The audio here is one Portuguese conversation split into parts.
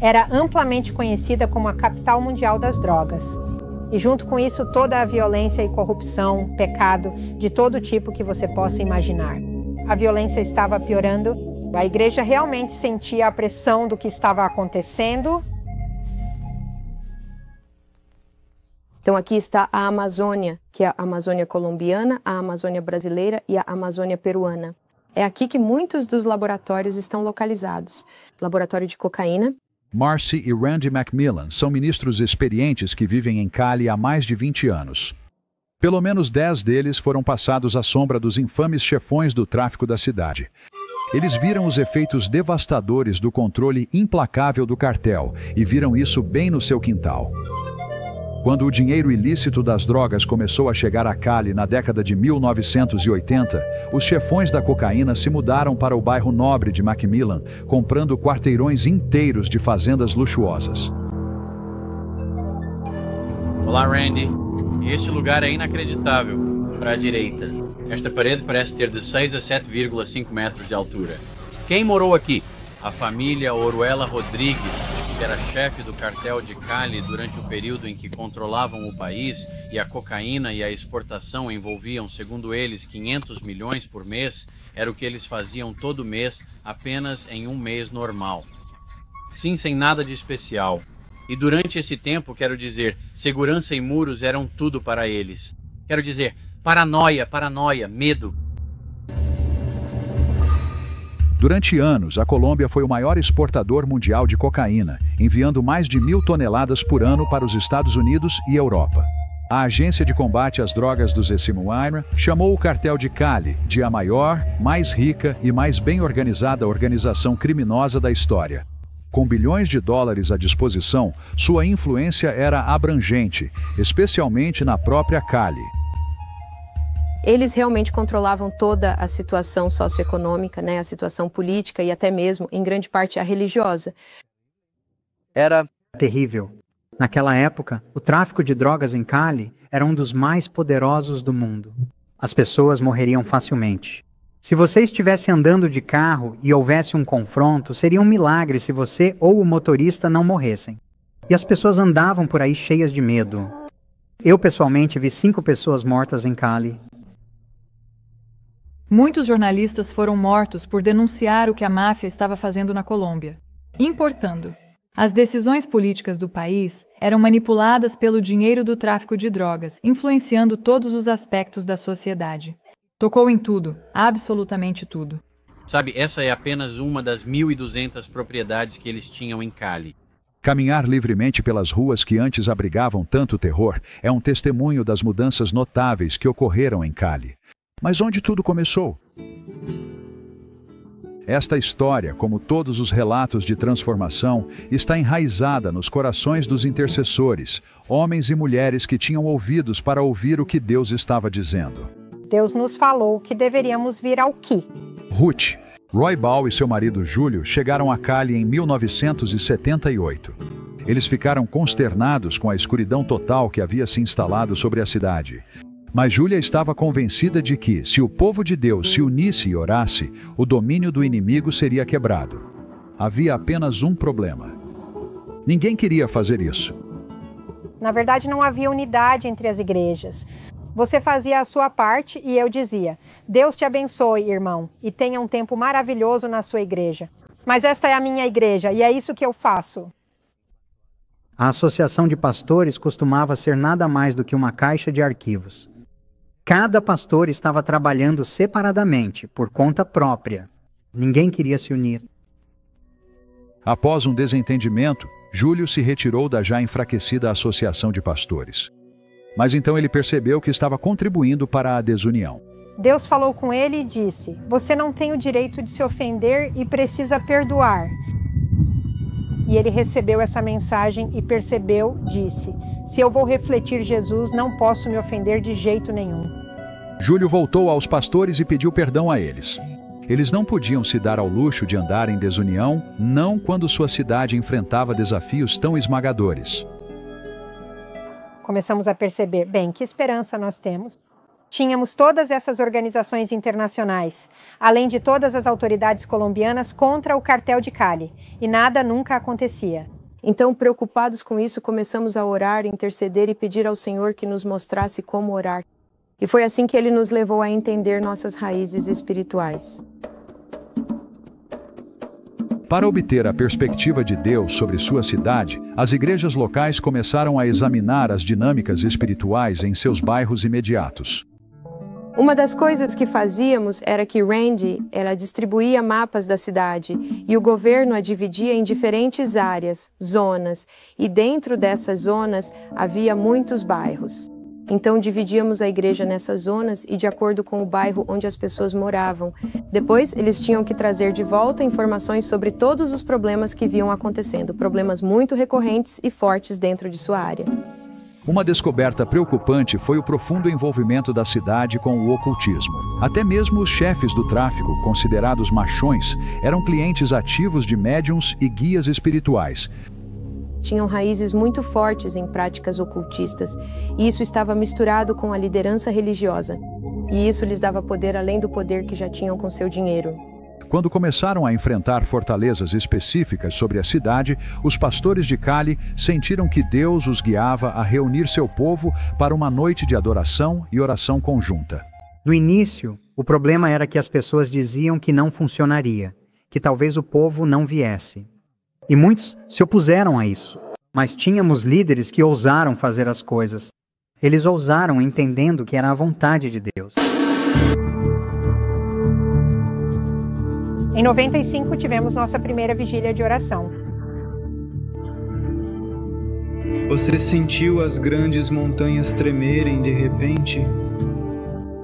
era amplamente conhecida como a capital mundial das drogas. E junto com isso, toda a violência e corrupção, pecado de todo tipo que você possa imaginar. A violência estava piorando, a igreja realmente sentia a pressão do que estava acontecendo. Então aqui está a Amazônia, que é a Amazônia colombiana, a Amazônia brasileira e a Amazônia peruana. É aqui que muitos dos laboratórios estão localizados. Laboratório de cocaína. Marcy e Randy McMillan são ministros experientes que vivem em Cali há mais de 20 anos. Pelo menos 10 deles foram passados à sombra dos infames chefões do tráfico da cidade. Eles viram os efeitos devastadores do controle implacável do cartel e viram isso bem no seu quintal. Quando o dinheiro ilícito das drogas começou a chegar a Cali na década de 1980, os chefões da cocaína se mudaram para o bairro nobre de McMillan, comprando quarteirões inteiros de fazendas luxuosas. Olá, Randy. Este lugar é inacreditável. Para a direita. Esta parede parece ter de 6 a 7,5 metros de altura. Quem morou aqui? A família Oruela Rodrigues, que era chefe do cartel de Cali durante o período em que controlavam o país e a cocaína e a exportação envolviam, segundo eles, 500 milhões por mês, era o que eles faziam todo mês, apenas em um mês normal. Sim, sem nada de especial. E durante esse tempo, quero dizer, segurança e muros eram tudo para eles. Quero dizer, paranoia, medo. Durante anos, a Colômbia foi o maior exportador mundial de cocaína, enviando mais de 1.000 toneladas por ano para os Estados Unidos e Europa. A Agência de Combate às Drogas do ZSMUAIRA chamou o cartel de Cali de a maior, mais rica e mais bem organizada organização criminosa da história. Com bilhões de dólares à disposição, sua influência era abrangente, especialmente na própria Cali. Eles realmente controlavam toda a situação socioeconômica, né, a situação política e até mesmo, em grande parte, a religiosa. Era terrível. Naquela época, o tráfico de drogas em Cali era um dos mais poderosos do mundo. As pessoas morreriam facilmente. Se você estivesse andando de carro e houvesse um confronto, seria um milagre se você ou o motorista não morressem. E as pessoas andavam por aí cheias de medo. Eu, pessoalmente, vi 5 pessoas mortas em Cali. Muitos jornalistas foram mortos por denunciar o que a máfia estava fazendo na Colômbia, importando. As decisões políticas do país eram manipuladas pelo dinheiro do tráfico de drogas, influenciando todos os aspectos da sociedade. Tocou em tudo, absolutamente tudo. Sabe, essa é apenas uma das 1.200 propriedades que eles tinham em Cali. Caminhar livremente pelas ruas que antes abrigavam tanto terror é um testemunho das mudanças notáveis que ocorreram em Cali. Mas onde tudo começou? Esta história, como todos os relatos de transformação, está enraizada nos corações dos intercessores, homens e mulheres que tinham ouvidos para ouvir o que Deus estava dizendo. Deus nos falou que deveríamos vir ao Qui. Ruth, Roy Ball e seu marido Júlio chegaram a Cali em 1978. Eles ficaram consternados com a escuridão total que havia se instalado sobre a cidade. Mas Júlia estava convencida de que, se o povo de Deus se unisse e orasse, o domínio do inimigo seria quebrado. Havia apenas um problema. Ninguém queria fazer isso. Na verdade, não havia unidade entre as igrejas. Você fazia a sua parte e eu dizia, Deus te abençoe, irmão, e tenha um tempo maravilhoso na sua igreja. Mas esta é a minha igreja e é isso que eu faço. A associação de pastores costumava ser nada mais do que uma caixa de arquivos. Cada pastor estava trabalhando separadamente, por conta própria. Ninguém queria se unir. Após um desentendimento, Júlio se retirou da já enfraquecida associação de pastores. Mas então ele percebeu que estava contribuindo para a desunião. Deus falou com ele e disse, você não tem o direito de se ofender e precisa perdoar. E ele recebeu essa mensagem e percebeu, disse, se eu vou refletir Jesus, não posso me ofender de jeito nenhum. Júlio voltou aos pastores e pediu perdão a eles. Eles não podiam se dar ao luxo de andar em desunião, não quando sua cidade enfrentava desafios tão esmagadores. Começamos a perceber, bem, que esperança nós temos? Tínhamos todas essas organizações internacionais, além de todas as autoridades colombianas contra o cartel de Cali, e nada nunca acontecia. Então, preocupados com isso, começamos a orar, interceder e pedir ao Senhor que nos mostrasse como orar. E foi assim que Ele nos levou a entender nossas raízes espirituais. Para obter a perspectiva de Deus sobre sua cidade, as igrejas locais começaram a examinar as dinâmicas espirituais em seus bairros imediatos. Uma das coisas que fazíamos era que ela distribuía mapas da cidade e o governo a dividia em diferentes áreas, zonas, e dentro dessas zonas havia muitos bairros. Então dividíamos a igreja nessas zonas e de acordo com o bairro onde as pessoas moravam. Depois eles tinham que trazer de volta informações sobre todos os problemas que vinham acontecendo, problemas muito recorrentes e fortes dentro de sua área. Uma descoberta preocupante foi o profundo envolvimento da cidade com o ocultismo. Até mesmo os chefes do tráfico, considerados machões, eram clientes ativos de médiuns e guias espirituais. Tinham raízes muito fortes em práticas ocultistas, e isso estava misturado com a liderança religiosa. E isso lhes dava poder além do poder que já tinham com seu dinheiro. Quando começaram a enfrentar fortalezas específicas sobre a cidade, os pastores de Cali sentiram que Deus os guiava a reunir seu povo para uma noite de adoração e oração conjunta. No início, o problema era que as pessoas diziam que não funcionaria, que talvez o povo não viesse. E muitos se opuseram a isso. Mas tínhamos líderes que ousaram fazer as coisas. Eles ousaram entendendo que era a vontade de Deus. Em 95, tivemos nossa primeira vigília de oração. Você sentiu as grandes montanhas tremerem de repente?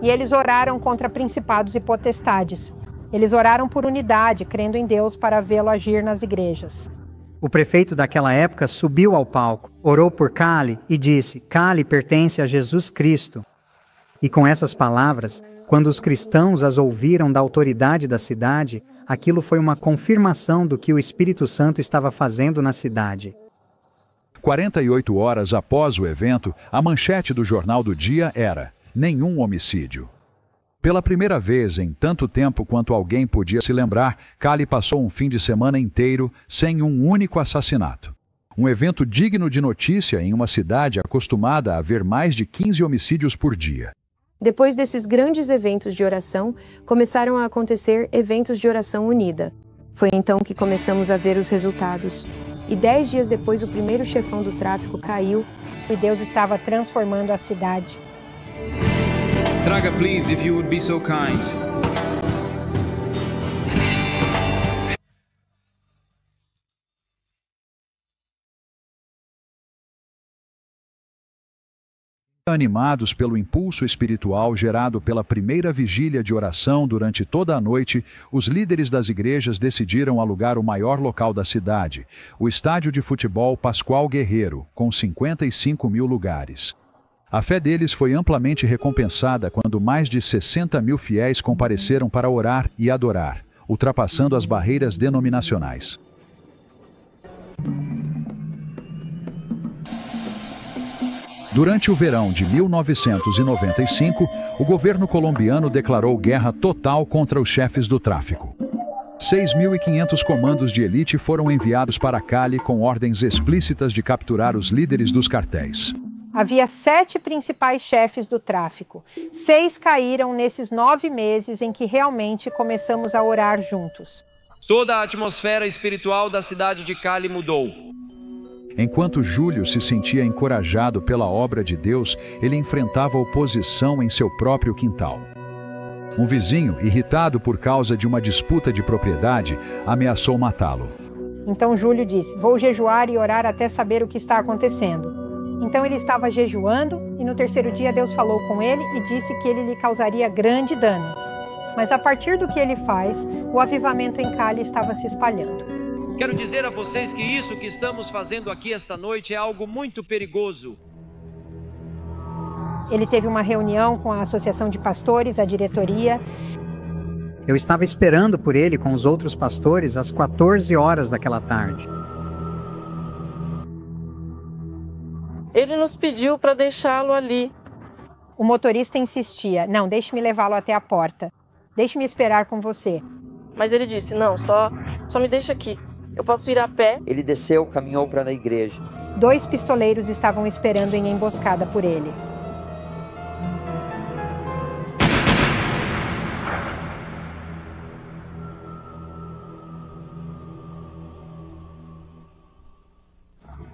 E eles oraram contra principados e potestades. Eles oraram por unidade, crendo em Deus para vê-lo agir nas igrejas. O prefeito daquela época subiu ao palco, orou por Cali e disse: Cali pertence a Jesus Cristo. E com essas palavras, quando os cristãos as ouviram da autoridade da cidade, aquilo foi uma confirmação do que o Espírito Santo estava fazendo na cidade. 48 horas após o evento, a manchete do Jornal do Dia era: nenhum homicídio. Pela primeira vez em tanto tempo quanto alguém podia se lembrar, Cali passou um fim de semana inteiro sem um único assassinato. Um evento digno de notícia em uma cidade acostumada a ver mais de 15 homicídios por dia. Depois desses grandes eventos de oração, começaram a acontecer eventos de oração unida. Foi então que começamos a ver os resultados. E 10 dias depois, o primeiro chefão do tráfico caiu. E Deus estava transformando a cidade. Traga, please, if you would be so kind. Animados pelo impulso espiritual gerado pela primeira vigília de oração durante toda a noite, os líderes das igrejas decidiram alugar o maior local da cidade, o estádio de futebol Pascoal Guerreiro, com 55 mil lugares. A fé deles foi amplamente recompensada quando mais de 60 mil fiéis compareceram para orar e adorar, ultrapassando as barreiras denominacionais. Durante o verão de 1995, o governo colombiano declarou guerra total contra os chefes do tráfico. 6.500 comandos de elite foram enviados para Cali com ordens explícitas de capturar os líderes dos cartéis. Havia 7 principais chefes do tráfico. 6 caíram nesses 9 meses em que realmente começamos a orar juntos. Toda a atmosfera espiritual da cidade de Cali mudou. Enquanto Júlio se sentia encorajado pela obra de Deus, ele enfrentava oposição em seu próprio quintal. Um vizinho, irritado por causa de uma disputa de propriedade, ameaçou matá-lo. Então Júlio disse: vou jejuar e orar até saber o que está acontecendo. Então ele estava jejuando e no terceiro dia Deus falou com ele e disse que ele lhe causaria grande dano. Mas a partir do que ele faz, o avivamento em Cali estava se espalhando. Quero dizer a vocês que isso que estamos fazendo aqui esta noite é algo muito perigoso. Ele teve uma reunião com a Associação de Pastores, a diretoria. Eu estava esperando por ele com os outros pastores às 14 horas daquela tarde. Ele nos pediu para deixá-lo ali. O motorista insistia. Não, deixe-me levá-lo até a porta. Deixe-me esperar com você. Mas ele disse, não, só me deixa aqui. Eu posso ir a pé. Ele desceu, caminhou para a igreja. 2 pistoleiros estavam esperando em emboscada por ele.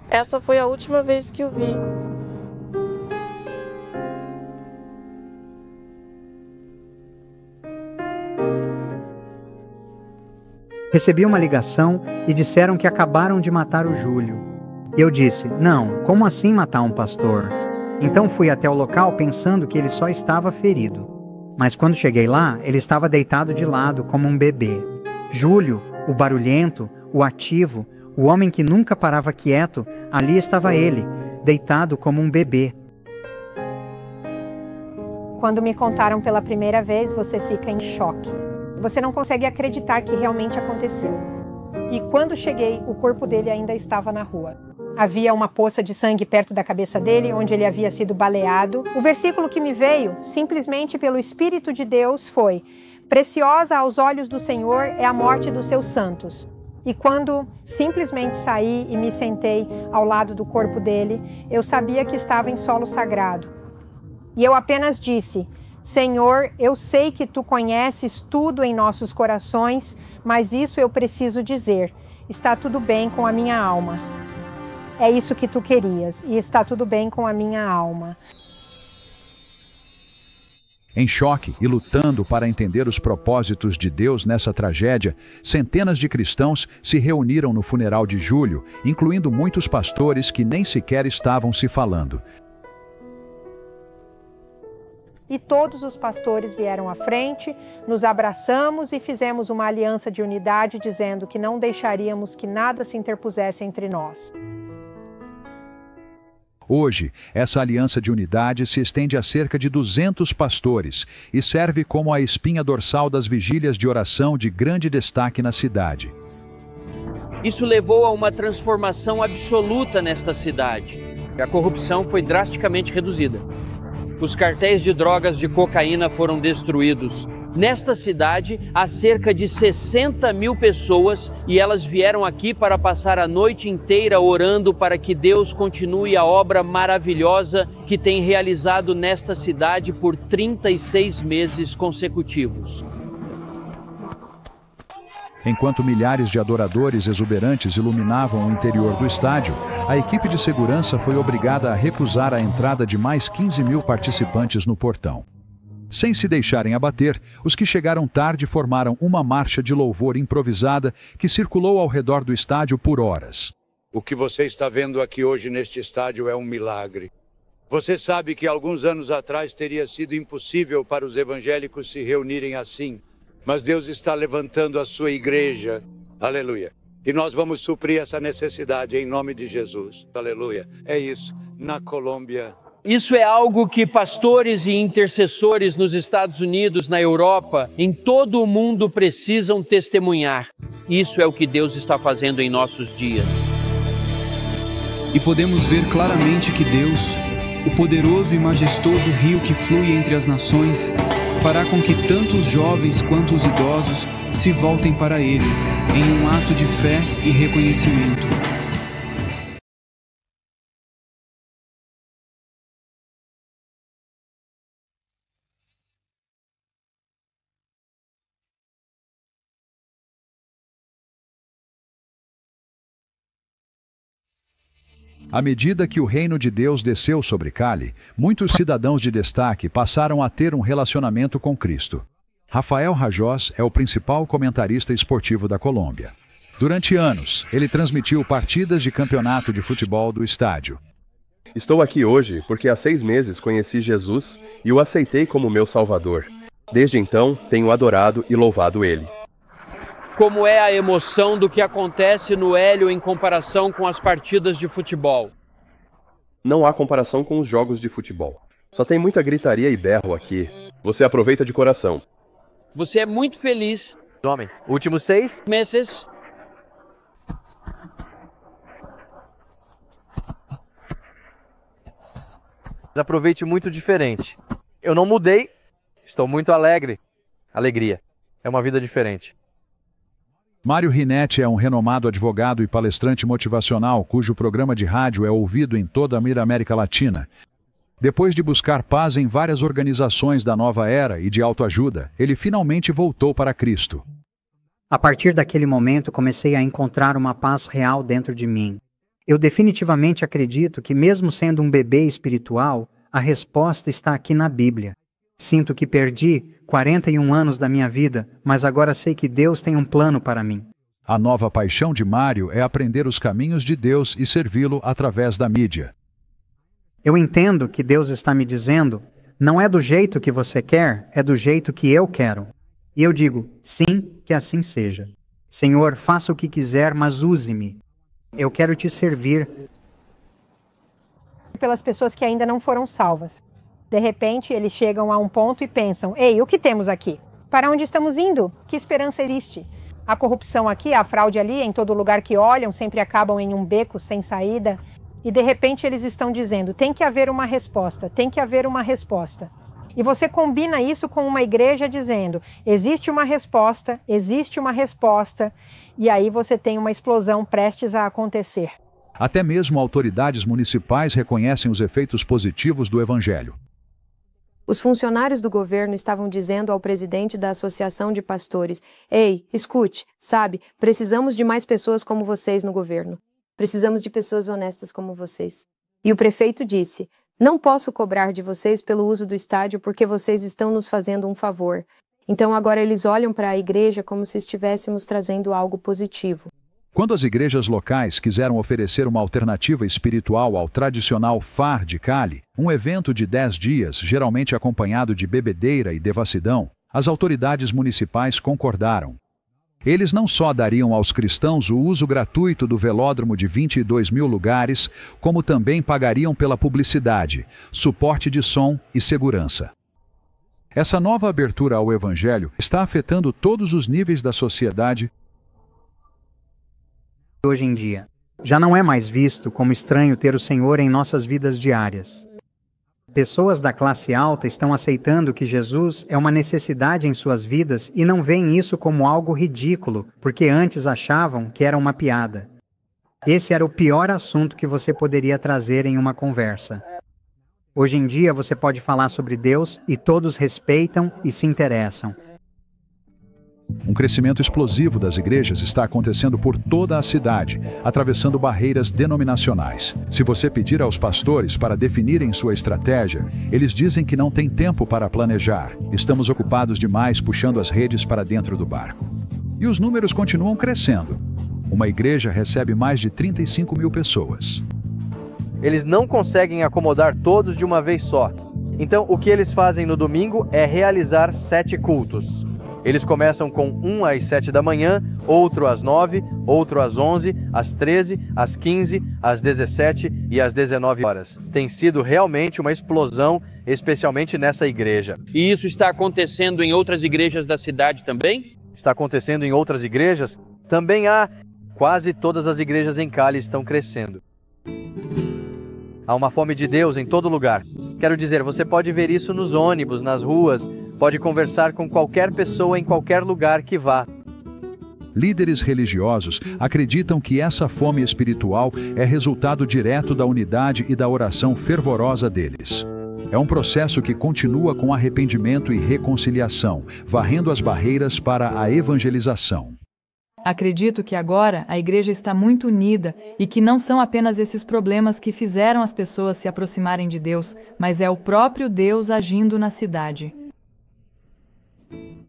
Essa foi a última vez que o vi. Recebi uma ligação e disseram que acabaram de matar o Júlio. E eu disse, não, como assim matar um pastor? Então fui até o local pensando que ele só estava ferido. Mas quando cheguei lá, ele estava deitado de lado como um bebê. Júlio, o barulhento, o ativo, o homem que nunca parava quieto, ali estava ele, deitado como um bebê. Quando me contaram pela primeira vez, você fica em choque. Você não consegue acreditar que realmente aconteceu. E quando cheguei, o corpo dele ainda estava na rua. Havia uma poça de sangue perto da cabeça dele, onde ele havia sido baleado. O versículo que me veio, simplesmente pelo Espírito de Deus, foi: preciosa aos olhos do Senhor é a morte dos seus santos. E quando simplesmente saí e me sentei ao lado do corpo dele, eu sabia que estava em solo sagrado. E eu apenas disse: Senhor, eu sei que Tu conheces tudo em nossos corações, mas isso eu preciso dizer: está tudo bem com a minha alma. É isso que Tu querias, e está tudo bem com a minha alma. Em choque e lutando para entender os propósitos de Deus nessa tragédia, centenas de cristãos se reuniram no funeral de Júlio, incluindo muitos pastores que nem sequer estavam se falando. E todos os pastores vieram à frente, nos abraçamos e fizemos uma aliança de unidade, dizendo que não deixaríamos que nada se interpusesse entre nós. Hoje, essa aliança de unidade se estende a cerca de 200 pastores e serve como a espinha dorsal das vigílias de oração de grande destaque na cidade. Isso levou a uma transformação absoluta nesta cidade. A corrupção foi drasticamente reduzida. Os cartéis de drogas de cocaína foram destruídos. Nesta cidade, há cerca de 60 mil pessoas e elas vieram aqui para passar a noite inteira orando para que Deus continue a obra maravilhosa que tem realizado nesta cidade por 36 meses consecutivos. Enquanto milhares de adoradores exuberantes iluminavam o interior do estádio, a equipe de segurança foi obrigada a recusar a entrada de mais 15 mil participantes no portão. Sem se deixarem abater, os que chegaram tarde formaram uma marcha de louvor improvisada que circulou ao redor do estádio por horas. O que você está vendo aqui hoje neste estádio é um milagre. Você sabe que alguns anos atrás teria sido impossível para os evangélicos se reunirem assim, mas Deus está levantando a sua igreja. Aleluia. E nós vamos suprir essa necessidade em nome de Jesus. Aleluia. É isso. Na Colômbia. Isso é algo que pastores e intercessores nos Estados Unidos, na Europa, em todo o mundo precisam testemunhar. Isso é o que Deus está fazendo em nossos dias. E podemos ver claramente que Deus, o poderoso e majestoso rio que flui entre as nações, fará com que tanto os jovens quanto os idosos se voltem para Ele, em um ato de fé e reconhecimento. À medida que o reino de Deus desceu sobre Cali, muitos cidadãos de destaque passaram a ter um relacionamento com Cristo. Rafael Rajós é o principal comentarista esportivo da Colômbia. Durante anos, ele transmitiu partidas de campeonato de futebol do estádio. Estou aqui hoje porque há 6 meses conheci Jesus e o aceitei como meu Salvador. Desde então, tenho adorado e louvado Ele. Como é a emoção do que acontece no Hélio em comparação com as partidas de futebol? Não há comparação com os jogos de futebol. Só tem muita gritaria e berro aqui. Você aproveita de coração. Você é muito feliz. Homem, últimos 6 meses. Aproveite muito diferente. Eu não mudei. Estou muito alegre. Alegria. É uma vida diferente. Mário Rinetti é um renomado advogado e palestrante motivacional cujo programa de rádio é ouvido em toda a América Latina. Depois de buscar paz em várias organizações da nova era e de autoajuda, ele finalmente voltou para Cristo. A partir daquele momento, comecei a encontrar uma paz real dentro de mim. Eu definitivamente acredito que, mesmo sendo um bebê espiritual, a resposta está aqui na Bíblia. Sinto que perdi 41 anos da minha vida, mas agora sei que Deus tem um plano para mim. A nova paixão de Mário é aprender os caminhos de Deus e servi-lo através da mídia. Eu entendo que Deus está me dizendo, não é do jeito que você quer, é do jeito que eu quero. E eu digo, sim, que assim seja. Senhor, faça o que quiser, mas use-me. Eu quero te servir. Pelas pessoas que ainda não foram salvas. De repente, eles chegam a um ponto e pensam, ei, o que temos aqui? Para onde estamos indo? Que esperança existe? A corrupção aqui, a fraude ali, em todo lugar que olham, sempre acabam em um beco sem saída. E de repente eles estão dizendo, tem que haver uma resposta, tem que haver uma resposta. E você combina isso com uma igreja dizendo, existe uma resposta, e aí você tem uma explosão prestes a acontecer. Até mesmo autoridades municipais reconhecem os efeitos positivos do Evangelho. Os funcionários do governo estavam dizendo ao presidente da Associação de Pastores, ei, escute, sabe, precisamos de mais pessoas como vocês no governo. Precisamos de pessoas honestas como vocês. E o prefeito disse, não posso cobrar de vocês pelo uso do estádio porque vocês estão nos fazendo um favor. Então agora eles olham para a igreja como se estivéssemos trazendo algo positivo. Quando as igrejas locais quiseram oferecer uma alternativa espiritual ao tradicional Far de Cali, um evento de 10 dias, geralmente acompanhado de bebedeira e devassidão, as autoridades municipais concordaram. Eles não só dariam aos cristãos o uso gratuito do velódromo de 22 mil lugares, como também pagariam pela publicidade, suporte de som e segurança. Essa nova abertura ao Evangelho está afetando todos os níveis da sociedade. Hoje em dia, já não é mais visto como estranho ter o Senhor em nossas vidas diárias. Pessoas da classe alta estão aceitando que Jesus é uma necessidade em suas vidas e não veem isso como algo ridículo, porque antes achavam que era uma piada. Esse era o pior assunto que você poderia trazer em uma conversa. Hoje em dia você pode falar sobre Deus e todos respeitam e se interessam. Um crescimento explosivo das igrejas está acontecendo por toda a cidade, atravessando barreiras denominacionais. Se você pedir aos pastores para definirem sua estratégia, eles dizem que não tem tempo para planejar. Estamos ocupados demais puxando as redes para dentro do barco. E os números continuam crescendo. Uma igreja recebe mais de 35 mil pessoas. Eles não conseguem acomodar todos de uma vez só. Então, o que eles fazem no domingo é realizar 7 cultos. Eles começam com um às 7 da manhã, outro às 9, outro às 11, às 13, às 15, às 17 e às 19 horas. Tem sido realmente uma explosão, especialmente nessa igreja. E isso está acontecendo em outras igrejas da cidade também? Está acontecendo em outras igrejas? Também há. Quase todas as igrejas em Cali estão crescendo. Há uma fome de Deus em todo lugar. Quero dizer, você pode ver isso nos ônibus, nas ruas, pode conversar com qualquer pessoa em qualquer lugar que vá. Líderes religiosos acreditam que essa fome espiritual é resultado direto da unidade e da oração fervorosa deles. É um processo que continua com arrependimento e reconciliação, varrendo as barreiras para a evangelização. Acredito que agora a igreja está muito unida e que não são apenas esses problemas que fizeram as pessoas se aproximarem de Deus, mas é o próprio Deus agindo na cidade.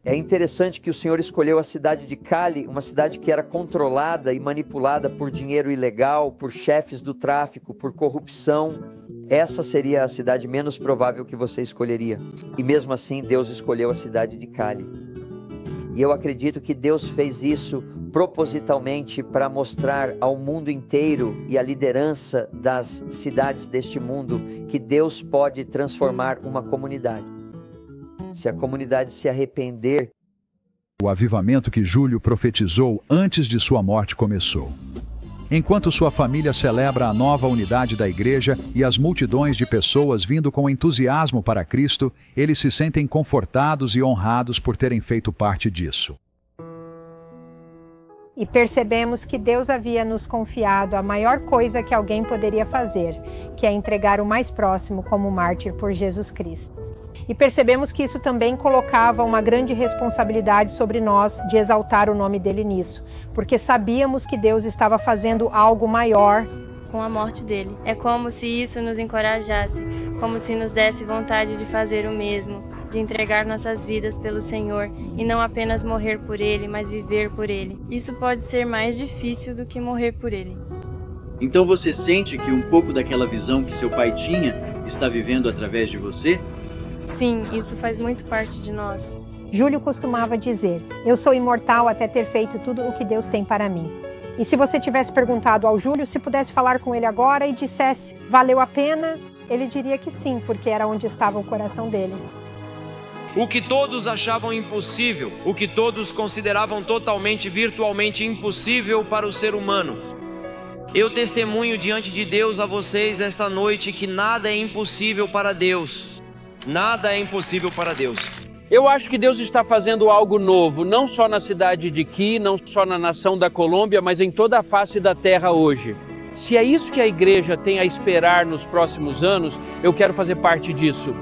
É interessante que o Senhor escolheu a cidade de Cali, uma cidade que era controlada e manipulada por dinheiro ilegal, por chefes do tráfico, por corrupção. Essa seria a cidade menos provável que você escolheria. E mesmo assim, Deus escolheu a cidade de Cali. E eu acredito que Deus fez isso propositalmente para mostrar ao mundo inteiro e à liderança das cidades deste mundo que Deus pode transformar uma comunidade. Se a comunidade se arrepender. O avivamento que Júlio profetizou antes de sua morte começou. Enquanto sua família celebra a nova unidade da igreja e as multidões de pessoas vindo com entusiasmo para Cristo, eles se sentem confortados e honrados por terem feito parte disso. E percebemos que Deus havia nos confiado a maior coisa que alguém poderia fazer, que é entregar o mais próximo como mártir por Jesus Cristo. E percebemos que isso também colocava uma grande responsabilidade sobre nós de exaltar o nome dele nisso, porque sabíamos que Deus estava fazendo algo maior com a morte dele. É como se isso nos encorajasse, como se nos desse vontade de fazer o mesmo, de entregar nossas vidas pelo Senhor e não apenas morrer por Ele, mas viver por Ele. Isso pode ser mais difícil do que morrer por Ele. Então você sente que um pouco daquela visão que seu pai tinha está vivendo através de você? Sim, isso faz muito parte de nós. Júlio costumava dizer: eu sou imortal até ter feito tudo o que Deus tem para mim. E se você tivesse perguntado ao Júlio se pudesse falar com ele agora e dissesse: valeu a pena? Ele diria que sim, porque era onde estava o coração dele. O que todos achavam impossível, o que todos consideravam totalmente, virtualmente impossível para o ser humano. Eu testemunho diante de Deus a vocês esta noite que nada é impossível para Deus. Nada é impossível para Deus. Eu acho que Deus está fazendo algo novo, não só na cidade de Quito, não só na nação da Colômbia, mas em toda a face da terra hoje. Se é isso que a igreja tem a esperar nos próximos anos, eu quero fazer parte disso.